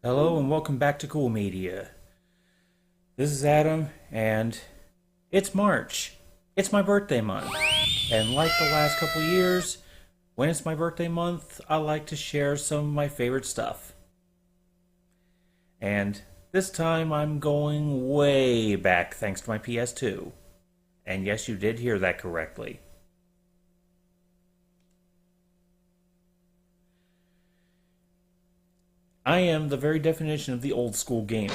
Hello and welcome back to Cool Media. This is Adam, and it's March. It's my birthday month. And like the last couple years, when it's my birthday month, I like to share some of my favorite stuff. And this time I'm going way back thanks to my PS2. And yes, you did hear that correctly. I am the very definition of the old school gamer.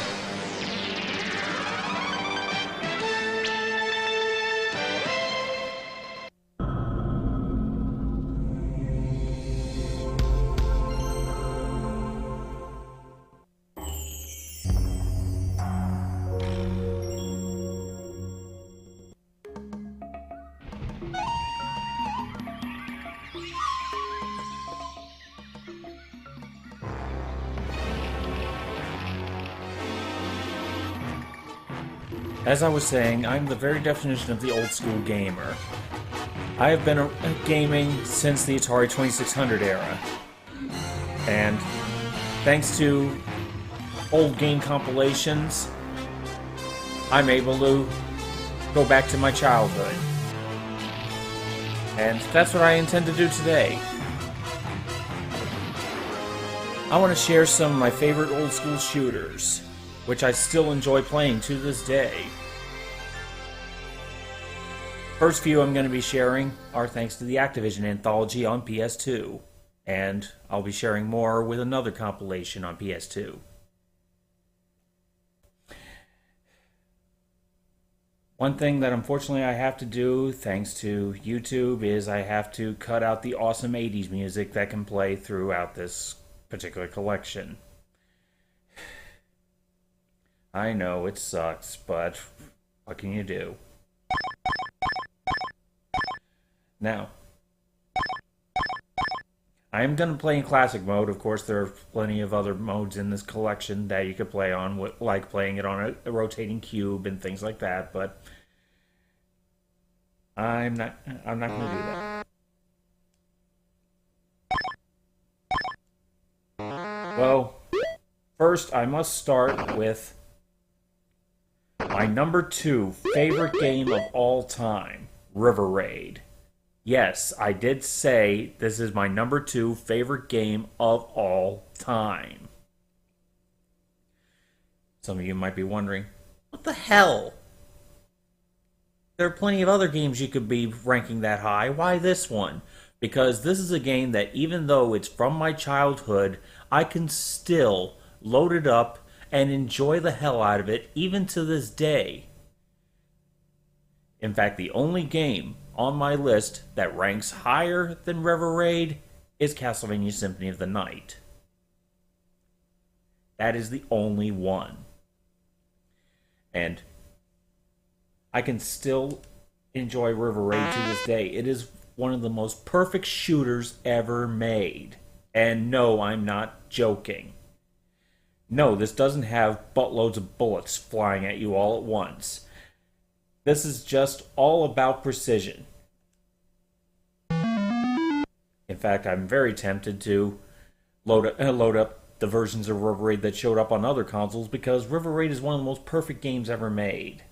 As I was saying, I'm the very definition of the old school gamer. I have been gaming since the Atari 2600 era. And thanks to old game compilations, I'm able to go back to my childhood. And that's what I intend to do today. I want to share some of my favorite old school shooters, which I still enjoy playing to this day. First few I'm going to be sharing are thanks to the Activision anthology on PS2, and I'll be sharing more with another compilation on PS2. One thing that unfortunately I have to do, thanks to YouTube, is I have to cut out the awesome 80s music that can play throughout this particular collection. I know it sucks, but what can you do? Now, I am going to play in classic mode. Of course, there are plenty of other modes in this collection that you could play on, like playing it on a rotating cube and things like that, but I'm not going to do that. Well, first I must start with my number 2 favorite game of all time, River Raid. Yes, I did say this is my number 2 favorite game of all time. Some of you might be wondering, what the hell? There are plenty of other games you could be ranking that high. Why this one? Because this is a game that even though it's from my childhood, I can still load it up and enjoy the hell out of it even to this day. In fact, the only game on my list that ranks higher than River Raid is Castlevania Symphony of the Night. That is the only one. And I can still enjoy River Raid to this day. It is one of the most perfect shooters ever made. And no, I'm not joking. No, this doesn't have buttloads of bullets flying at you all at once. This is just all about precision. In fact, I'm very tempted to load up the versions of River Raid that showed up on other consoles because River Raid is one of the most perfect games ever made.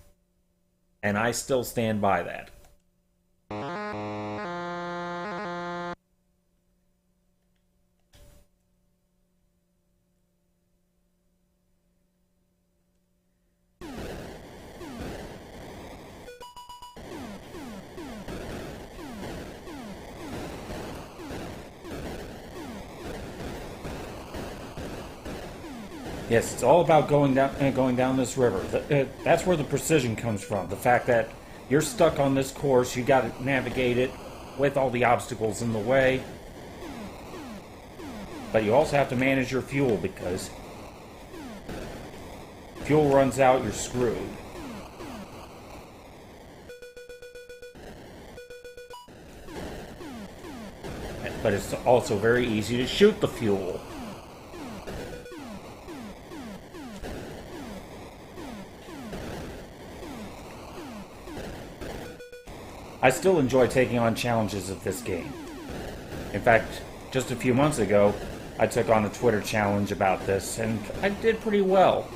And I still stand by that. Yes, it's all about going down this river. That's where the precision comes from. The fact that you're stuck on this course, you got to navigate it with all the obstacles in the way. But you also have to manage your fuel because fuel runs out, you're screwed. But it's also very easy to shoot the fuel. I still enjoy taking on challenges of this game. In fact, just a few months ago, I took on a Twitter challenge about this, and I did pretty well.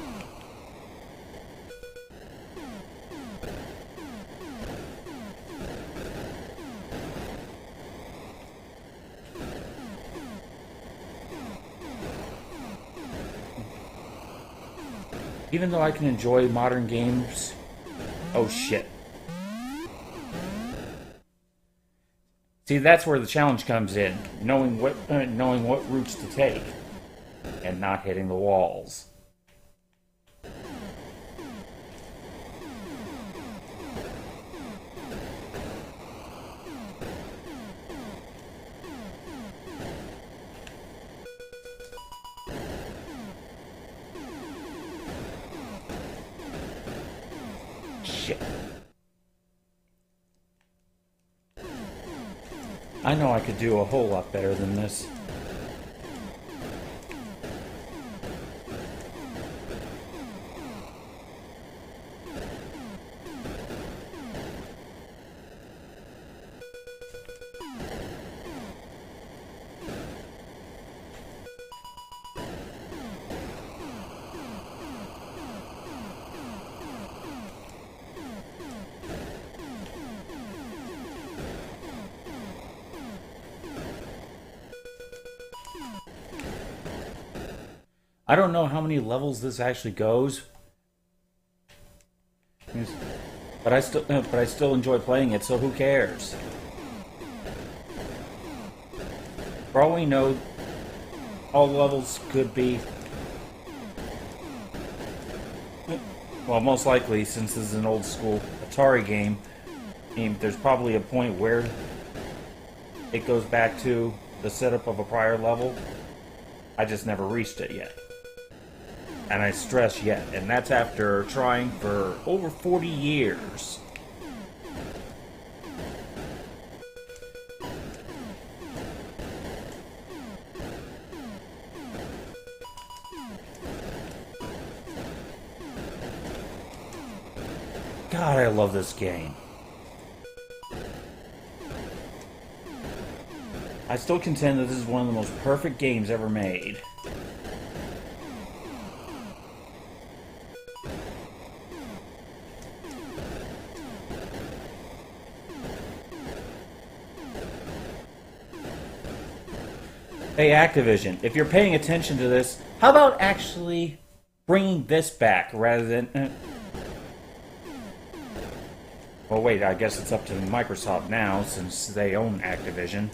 Even though I can enjoy modern games... Oh, shit. See, that's where the challenge comes in. Knowing what routes to take. And not hitting the walls. Shit. I know I could do a whole lot better than this. I don't know how many levels this actually goes, but I still enjoy playing it. So who cares? For all we know, all levels could be, well, most likely, since this is an old school Atari game, there's probably a point where it goes back to the setup of a prior level. I just never reached it yet. And I stress yet, and that's after trying for over 40 years. God, I love this game. I still contend that this is one of the most perfect games ever made. Hey, Activision, if you're paying attention to this, how about actually bringing this back rather than... Well, wait, I guess it's up to Microsoft now, since they own Activision.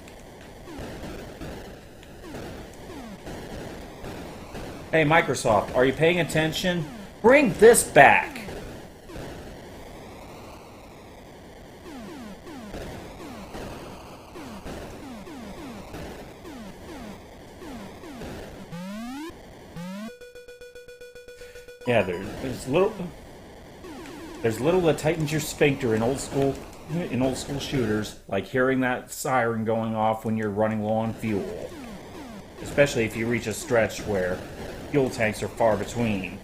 Hey, Microsoft, are you paying attention? Bring this back! Yeah, there's little that tightens your sphincter in old school shooters, like hearing that siren going off when you're running low on fuel. Especially if you reach a stretch where fuel tanks are far between.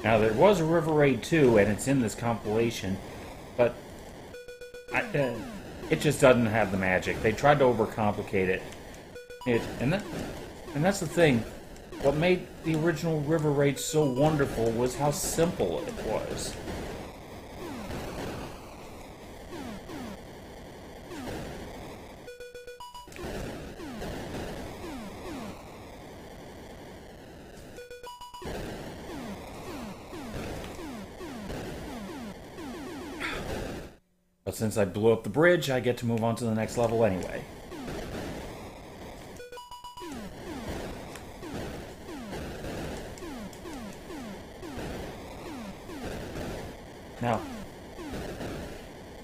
Now, there was a River Raid 2, and it's in this compilation, but it just doesn't have the magic. They tried to overcomplicate it. And that's the thing. What made the original River Raid so wonderful was how simple it was. But since I blew up the bridge, I get to move on to the next level anyway. Now,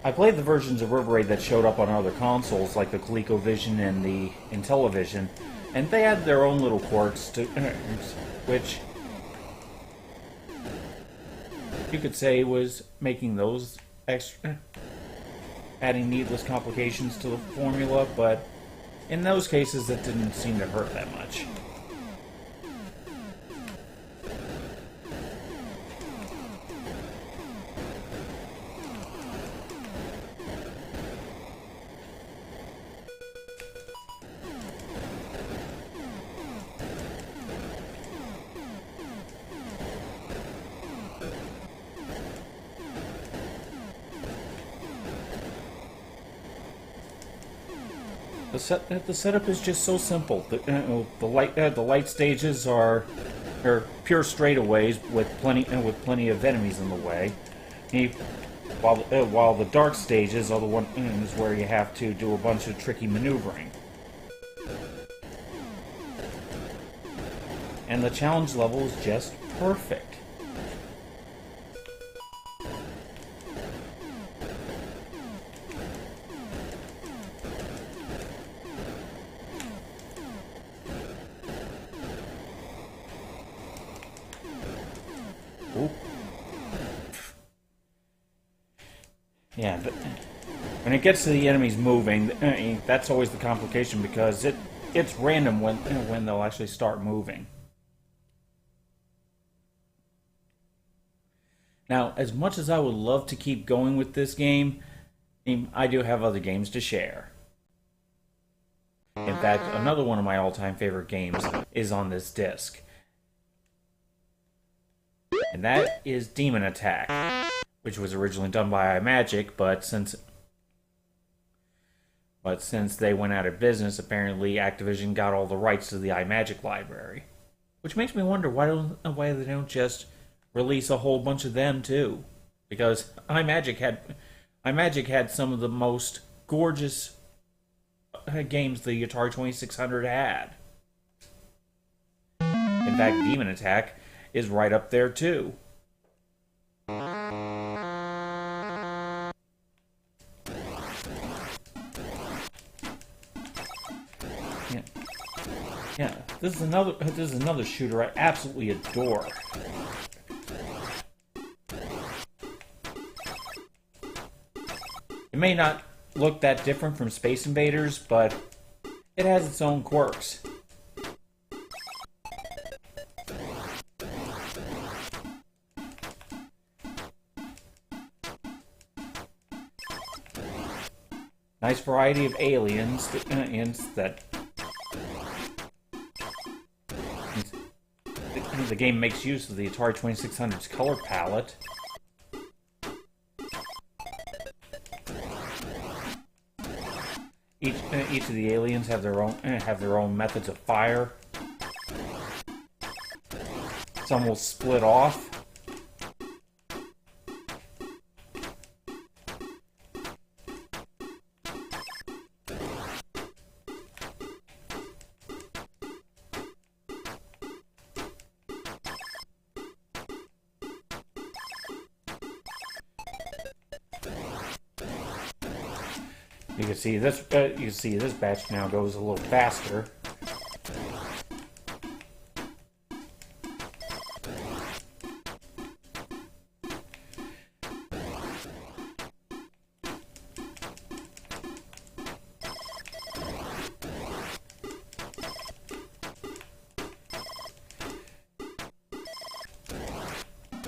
I played the versions of River Raid that showed up on other consoles, like the ColecoVision and the Intellivision, and they had their own little quirks, which you could say was making those extra, adding needless complications to the formula, but in those cases it didn't seem to hurt that much. The setup is just so simple. The light stages are pure straightaways with plenty of enemies in the way. While the dark stages are the ones where you have to do a bunch of tricky maneuvering. And the challenge level is just perfect. Yeah, when it gets to the enemies moving, that's always the complication because it's random when they'll actually start moving. Now, as much as I would love to keep going with this game, I do have other games to share. In fact, another one of my all-time favorite games is on this disc. And that is Demon Attack, which was originally done by iMagic, but since they went out of business, apparently Activision got all the rights to the iMagic library. Which makes me wonder why they don't just release a whole bunch of them too. Because iMagic had some of the most gorgeous games the Atari 2600 had. In fact, Demon Attack is right up there too. Yeah, this is another shooter I absolutely adore. It may not look that different from Space Invaders, but it has its own quirks. Nice variety of aliens that the game makes use of the Atari 2600's color palette. Each of the aliens have their own methods of fire. Some will split off. You can see this batch now goes a little faster.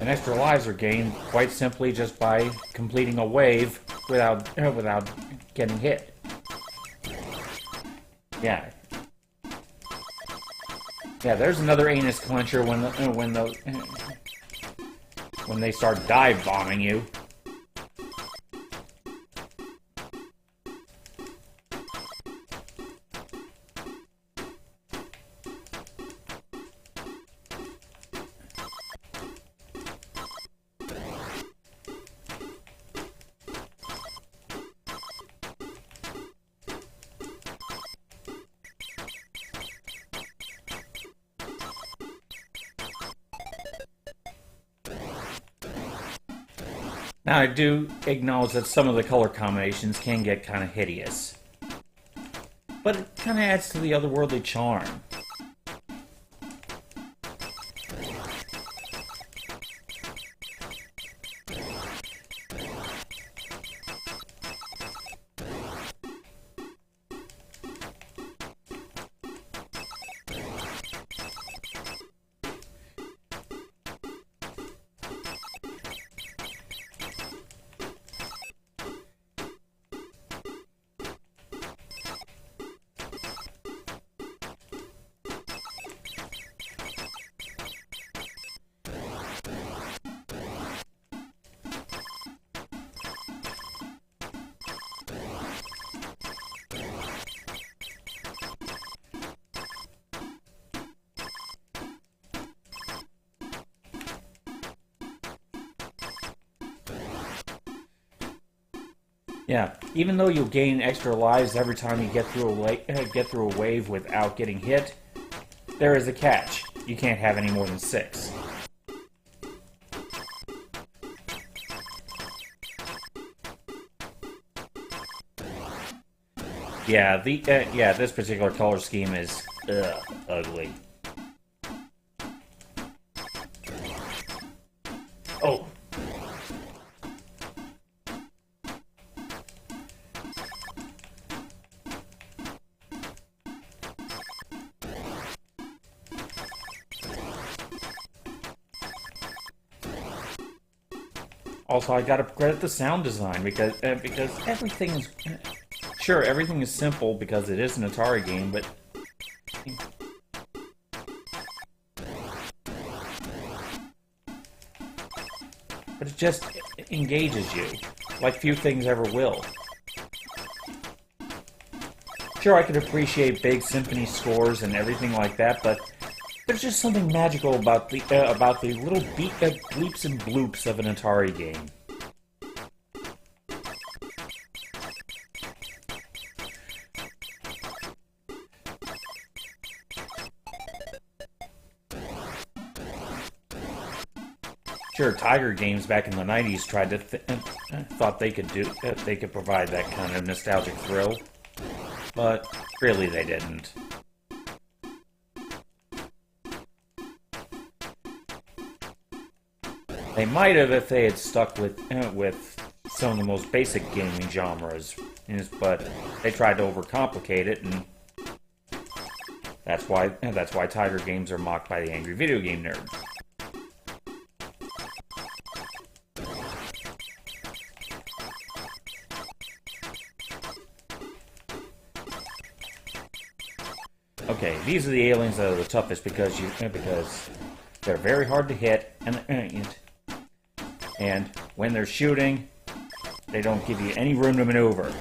And extra lives are gained quite simply just by completing a wave without getting hit. Yeah. Yeah, there's another anus clencher when they start dive bombing you. Now, I do acknowledge that some of the color combinations can get kind of hideous, but it kind of adds to the otherworldly charm. Yeah, even though you'll gain extra lives every time you get through a wave without getting hit, there is a catch. You can't have any more than 6. Yeah, this particular color scheme is ugly. Oh. Also, I gotta credit the sound design because everything's sure everything is simple because it is an Atari game, but it just engages you like few things ever will. Sure, I could appreciate big symphony scores and everything like that, but there's just something magical about the little bleeps and bloops of an Atari game. Sure, Tiger Games back in the '90s tried to thought they could provide that kind of nostalgic thrill, but really they didn't. They might have if they had stuck with some of the most basic gaming genres, but they tried to overcomplicate it, and that's why Tiger Games are mocked by the angry video game nerds. Okay, these are the aliens that are the toughest because they're very hard to hit, and when they're shooting, they don't give you any room to maneuver.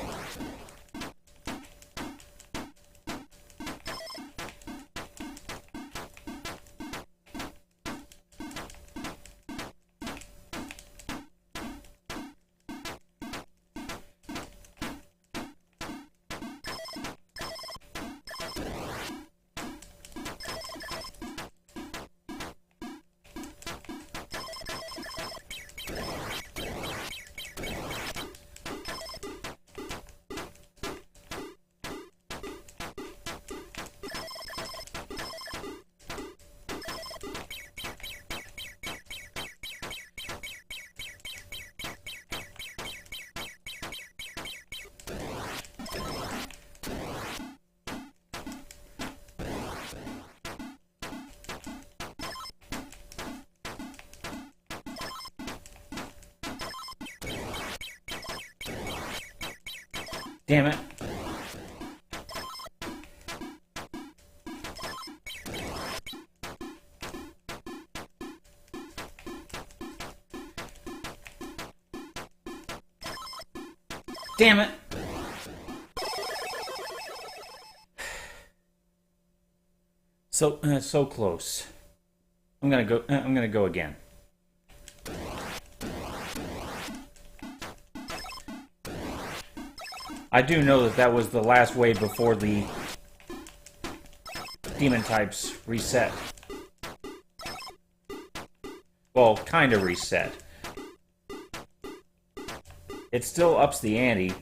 Damn it. Damn it. So close. I'm gonna go again. I do know that was the last wave before the demon types reset. Well, kind of reset. It still ups the ante.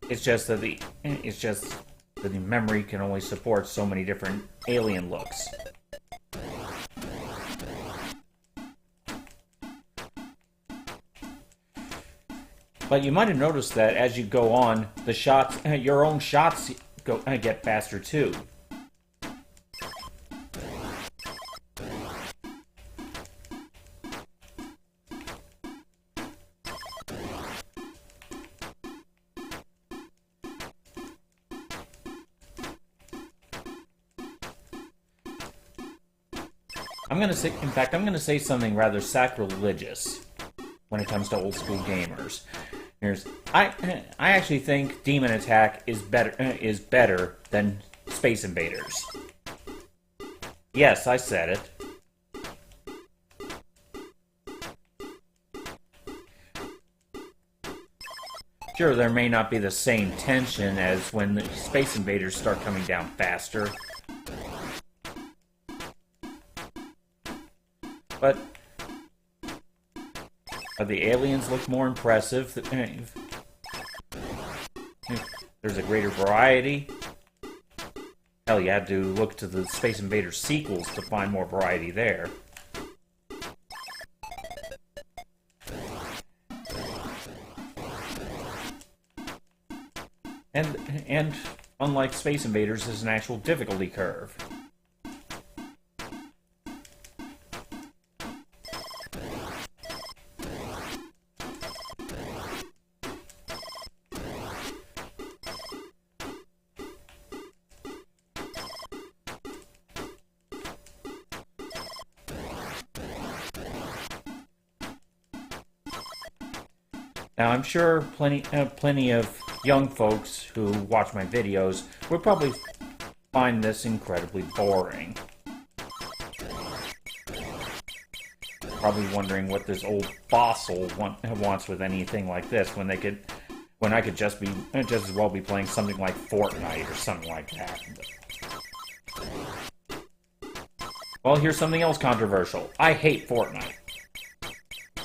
It's just that the memory can only support so many different alien looks. But you might have noticed that as you go on, the shots, your own shots, get faster too. I'm gonna say something rather sacrilegious when it comes to old school gamers. I actually think Demon Attack is better than Space Invaders. Yes, I said it. Sure, there may not be the same tension as when the Space Invaders start coming down faster. But the aliens look more impressive. There's a greater variety. Hell, you had to look to the Space Invaders sequels to find more variety there. And unlike Space Invaders, there's an actual difficulty curve. Now, I'm sure plenty of young folks who watch my videos would probably find this incredibly boring. Probably wondering what this old fossil wants with anything like this when I could just as well be playing something like Fortnite or something like that. Well, here's something else controversial. I hate Fortnite.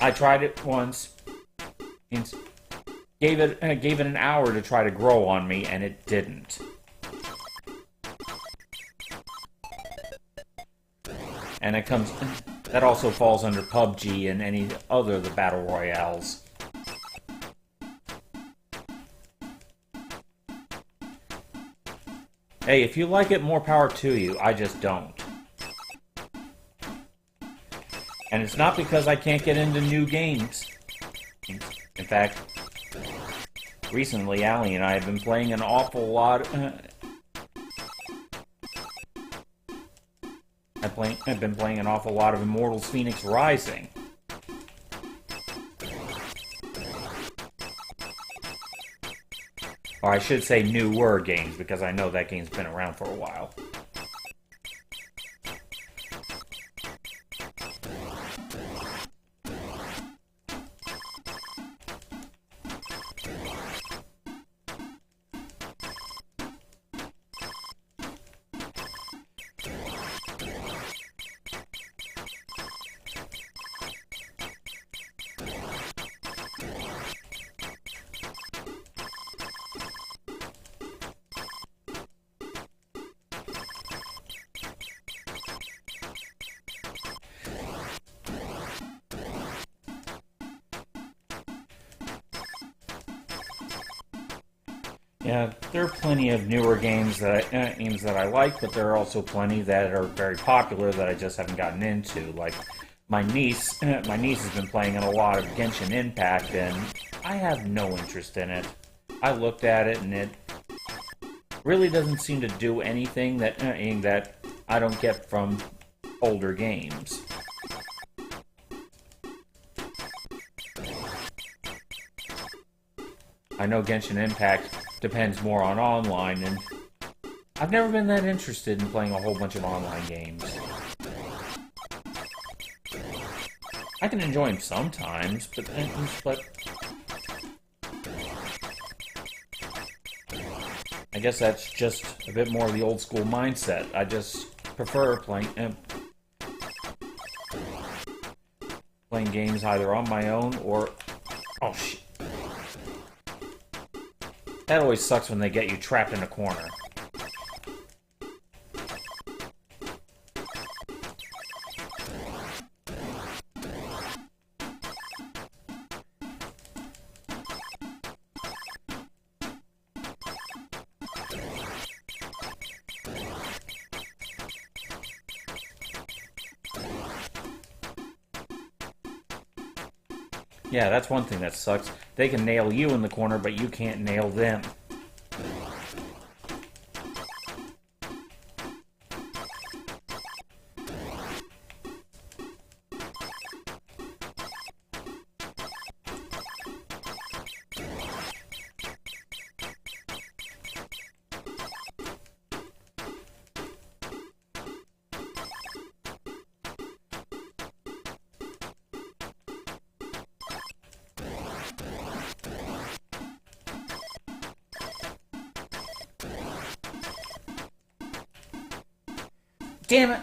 I tried it once. Gave it an hour to try to grow on me, and it didn't. And that also falls under PUBG and any other of the battle royales. Hey, if you like it, more power to you. I just don't. And it's not because I can't get into new games. In fact, recently, Allie and I have been playing an awful lot. I've been playing an awful lot of Immortals Phoenix Rising. Or I should say newer games, because I know that game's been around for a while. Yeah, there are plenty of newer games that I like, but there are also plenty that are very popular that I just haven't gotten into. Like my niece has been playing a lot of Genshin Impact, and I have no interest in it. I looked at it, and it really doesn't seem to do anything that I don't get from older games. I know Genshin Impact depends more on online, and I've never been that interested in playing a whole bunch of online games. I can enjoy them sometimes, but I guess that's just a bit more of the old school mindset. I just prefer playing games either on my own or... Oh, shit. That always sucks when they get you trapped in a corner. Yeah, that's one thing that sucks. They can nail you in the corner, but you can't nail them. Damn it!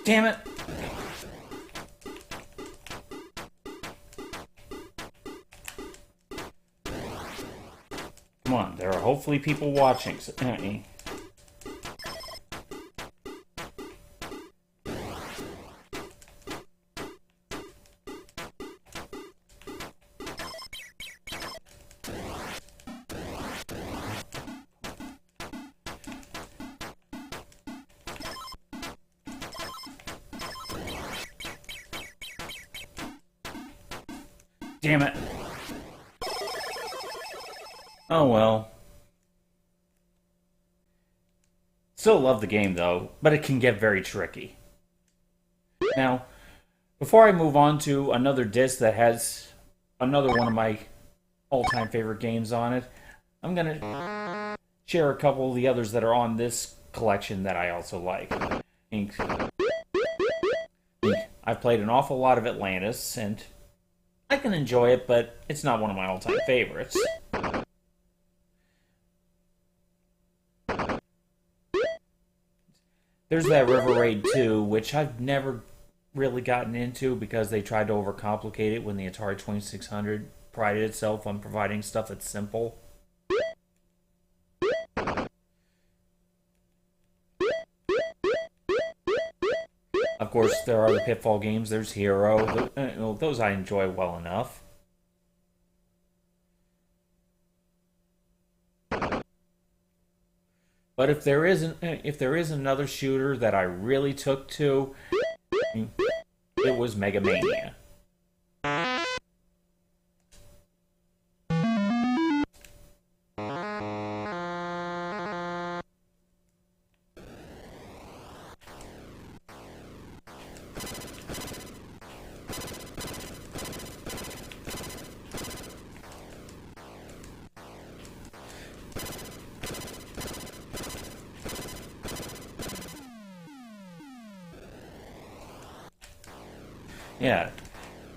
Damn it! Come on, there are hopefully people watching. So, damn it. Oh well. Still love the game though, but it can get very tricky. Now, before I move on to another disc that has another one of my all-time favorite games on it, I'm gonna share a couple of the others that are on this collection that I also like. I've played an awful lot of Atlantis, and I can enjoy it, but it's not one of my all-time favorites. There's that River Raid 2, which I've never really gotten into because they tried to overcomplicate it when the Atari 2600 prided itself on providing stuff that's simple. Of course, there are the Pitfall games. There's Hero. Those I enjoy well enough. But if there is another shooter that I really took to, it was Mega Mania. Yeah,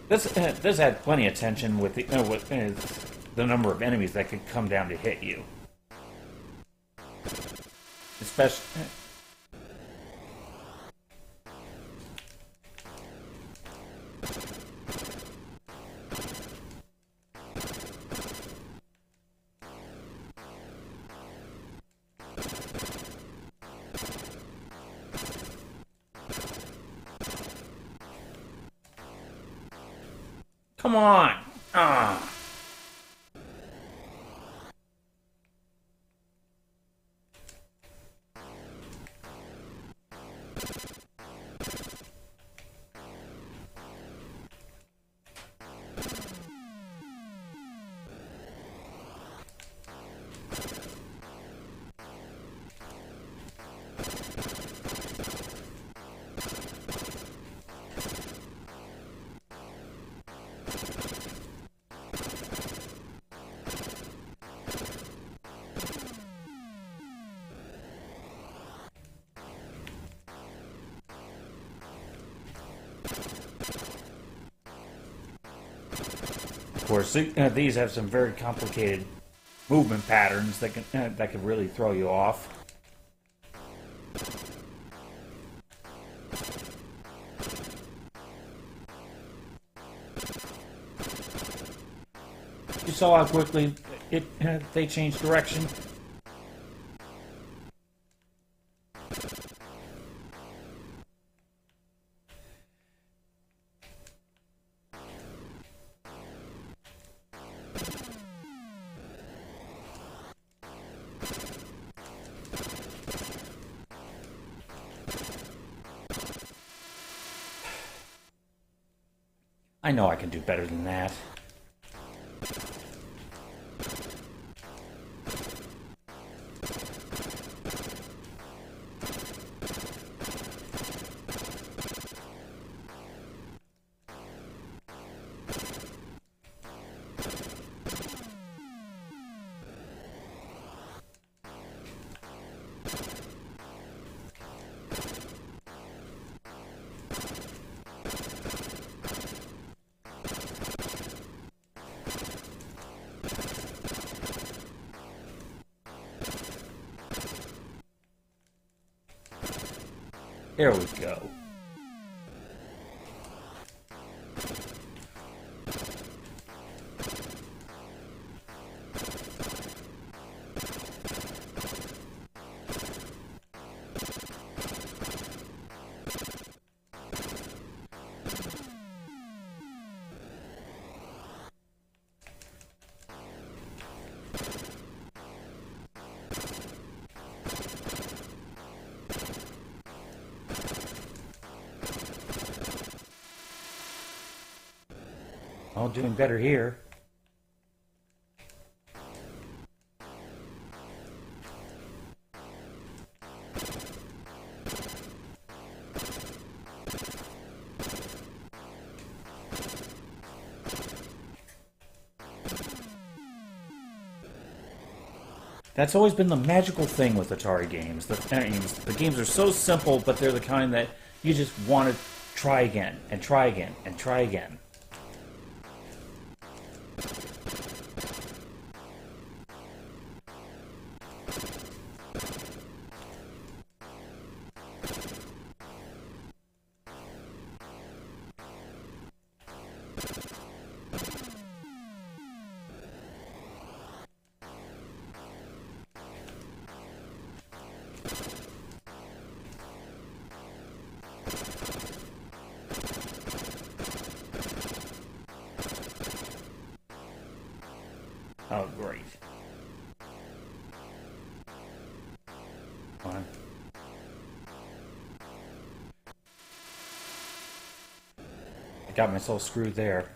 this had plenty of tension with the number of enemies that could come down to hit you, especially. Come on! Ah. Of course, these have some very complicated movement patterns that can really throw you off. You saw how quickly they changed direction. I know I can do better than that. There we go. Oh, doing better here. That's always been the magical thing with Atari games. The games are so simple, but they're the kind that you just want to try again, and try again, and try again. Oh, great. Come on. I got myself screwed there.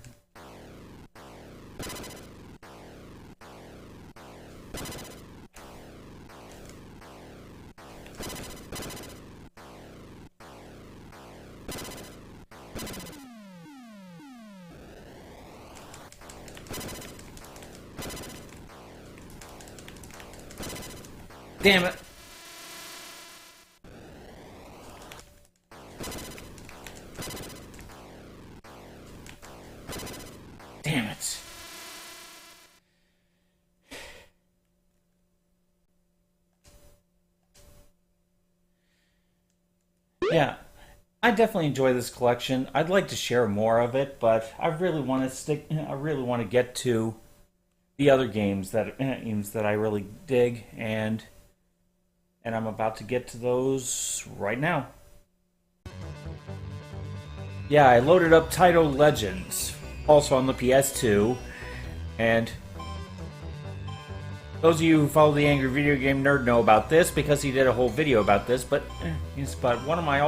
Damn it! Damn it! Yeah, I definitely enjoy this collection. I'd like to share more of it, but I really want to stick. I really want to get to the other games that I really dig, and I'm about to get to those right now. Yeah, I loaded up Taito Legends, also on the PS2, and those of you who follow the Angry Video Game Nerd know about this because he did a whole video about this. But one of my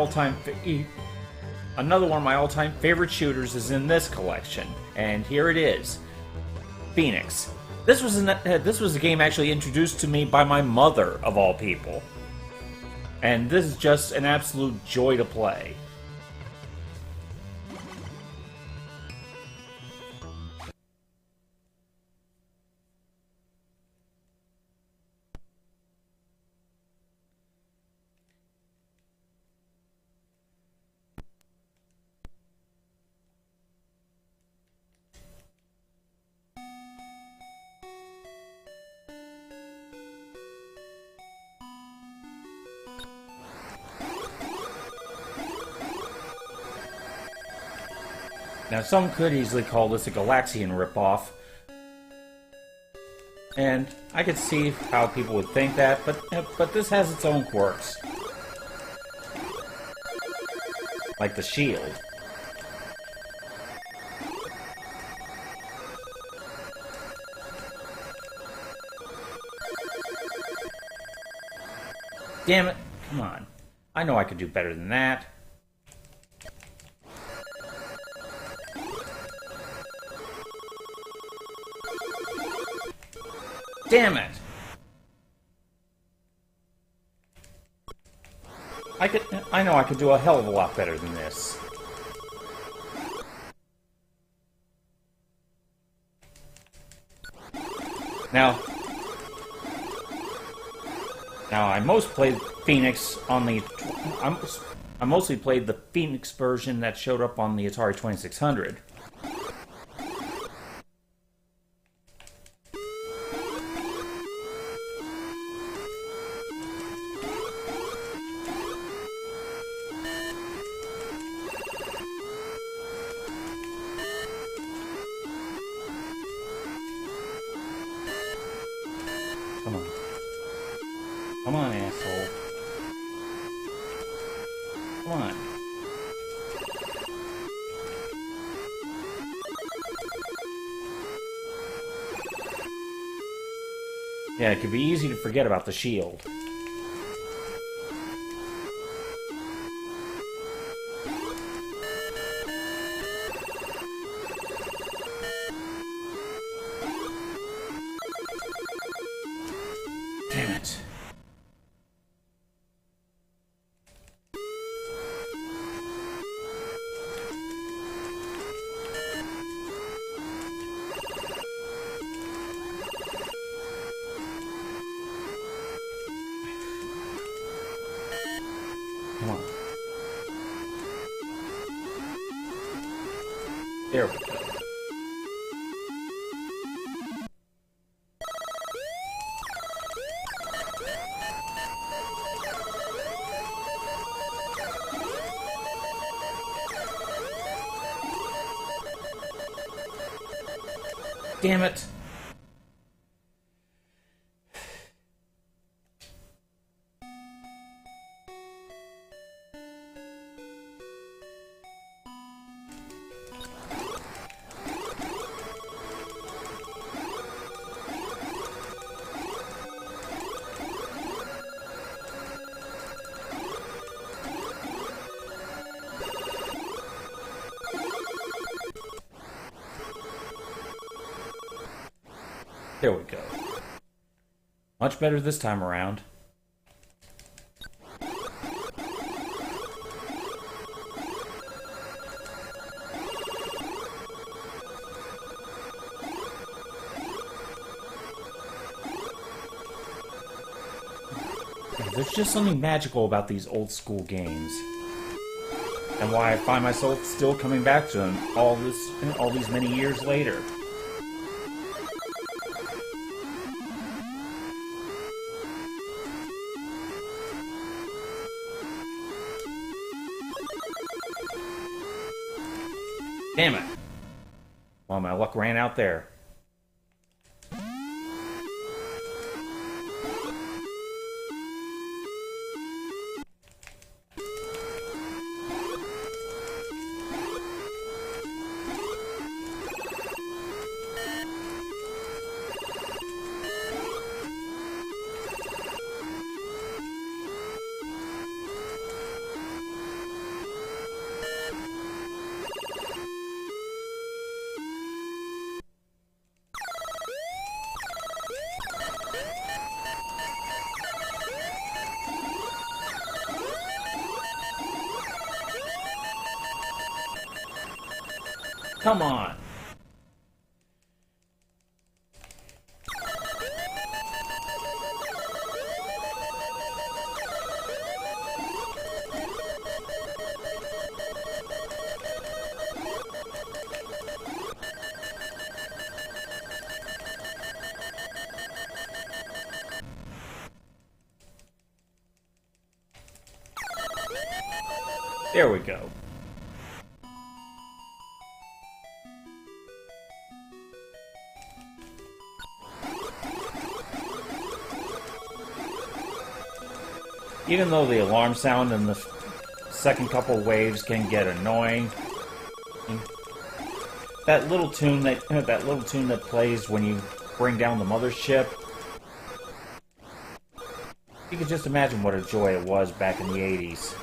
another one of my all-time favorite shooters is in this collection, and here it is, Phoenix. This was a game actually introduced to me by my mother, of all people. And this is just an absolute joy to play. Now, some could easily call this a Galaxian ripoff, and I could see how people would think that, but this has its own quirks, like the shield. Damn it! Come on, I know I could do better than that. Damn it! I know I could do a hell of a lot better than this. Now I most played Phoenix on the... I mostly played the Phoenix version that showed up on the Atari 2600. Come on. Come on, asshole. Come on. Yeah, it could be easy to forget about the shield. Damn it. Come on. There we go. Damn it. There we go. Much better this time around. There's just something magical about these old school games. And why I find myself still coming back to them all these many years later. Damn it. Well, my luck ran out there. Come on. There we go. Even though the alarm sound and the second couple waves can get annoying, that little tune that plays when you bring down the mothership, you can just imagine what a joy it was back in the 80s.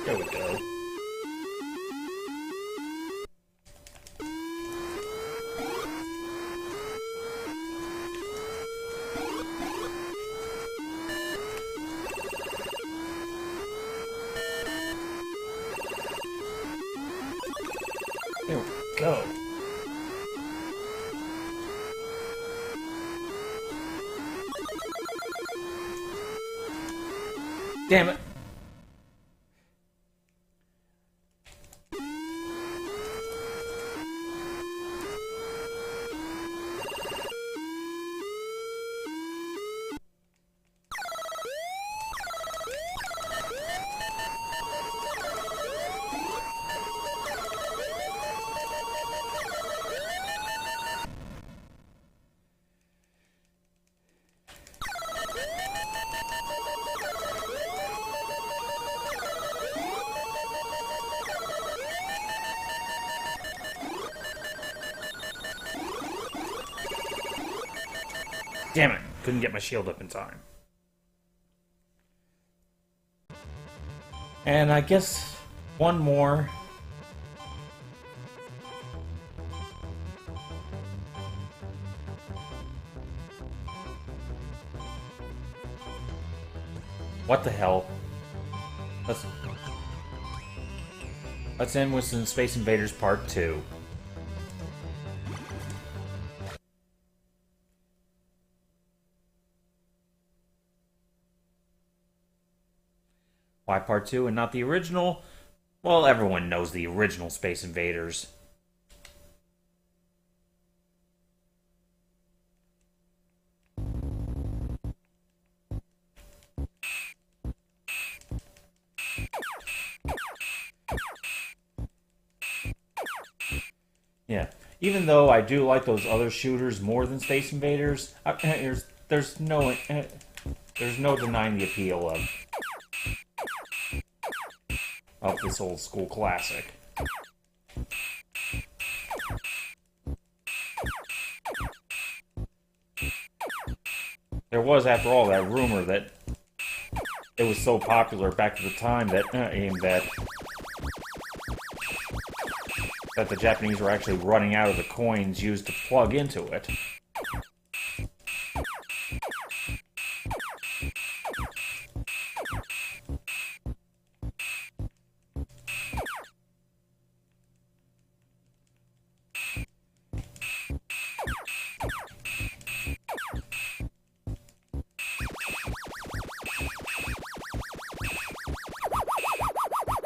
There we go. There we go. Damn it. Damn it. Couldn't get my shield up in time. And I guess one more. What the hell? Let's end with some Space Invaders Part 2. Why Part 2 and not the original? Well, everyone knows the original Space Invaders. Yeah, even though I do like those other shooters more than Space Invaders, there's no denying the appeal of this old school classic. There was, after all, that rumor that it was so popular back at the time that that the Japanese were actually running out of the coins used to plug into it.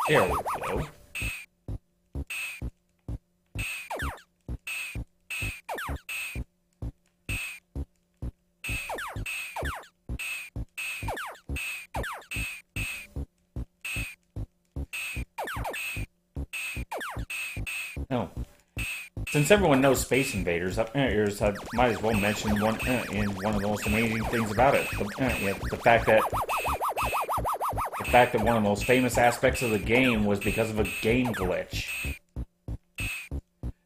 There we go. Oh. Since everyone knows Space Invaders, I might as well mention one of the most amazing things about it. The fact that one of the most famous aspects of the game was because of a game glitch.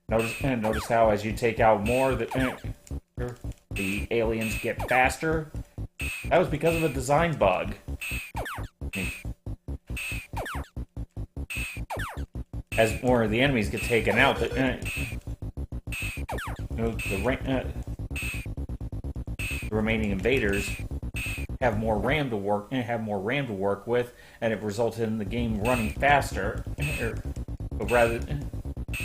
Notice how as you take out more, the aliens get faster. That was because of a design bug. As more of the enemies get taken out, the remaining invaders have more RAM to work with, and it resulted in the game running faster. But rather,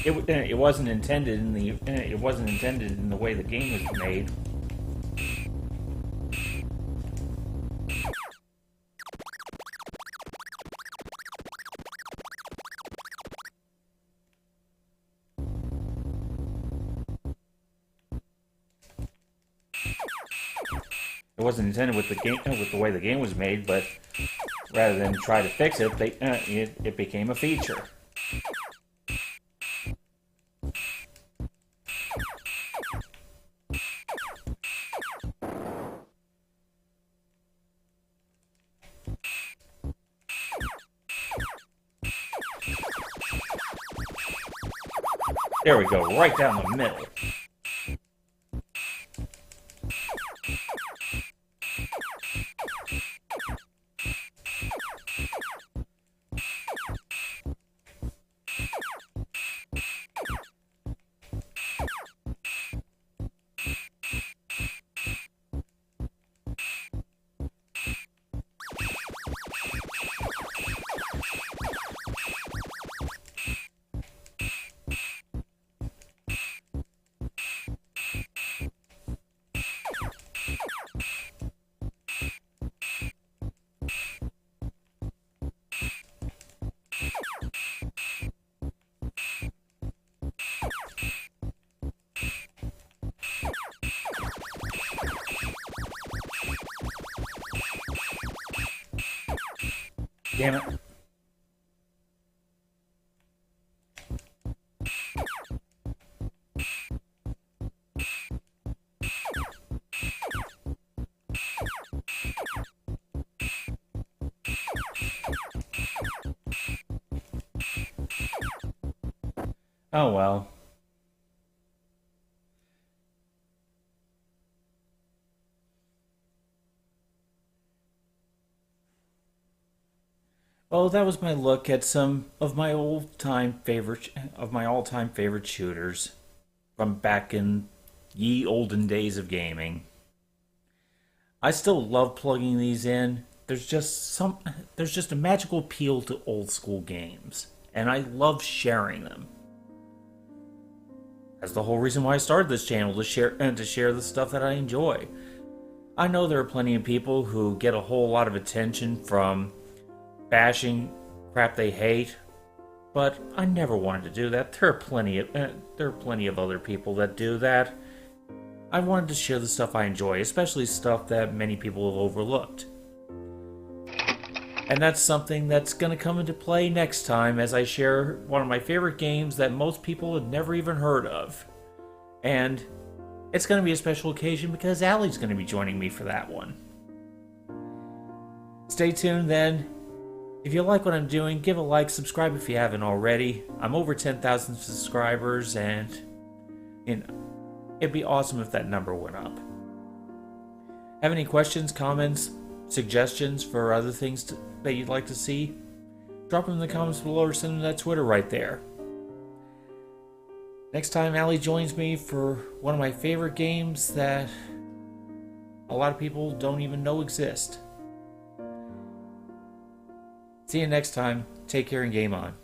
it wasn't intended in the way the game was made. It wasn't intended with the way the game was made, but rather than try to fix it, it became a feature. There we go, right down the middle. Damn it. Oh well. Well, that was my look at some of my all-time favorite shooters from back in ye olden days of gaming. I still love plugging these in. There's just a magical appeal to old school games, and I love sharing them. That's the whole reason why I started this channel, to share the stuff that I enjoy. I know there are plenty of people who get a whole lot of attention from bashing crap they hate, but I never wanted to do that. There are plenty of other people that do that. I wanted to share the stuff I enjoy, especially stuff that many people have overlooked. And that's something that's going to come into play next time as I share one of my favorite games that most people have never even heard of. And it's going to be a special occasion because Allie's going to be joining me for that one. Stay tuned then. If you like what I'm doing, give a like, subscribe if you haven't already. I'm over 10,000 subscribers, and it'd be awesome if that number went up. Have any questions, comments, suggestions for other things that you'd like to see? Drop them in the comments below or send them to that Twitter right there. Next time, Allie joins me for one of my favorite games that a lot of people don't even know exist. See you next time. Take care and game on.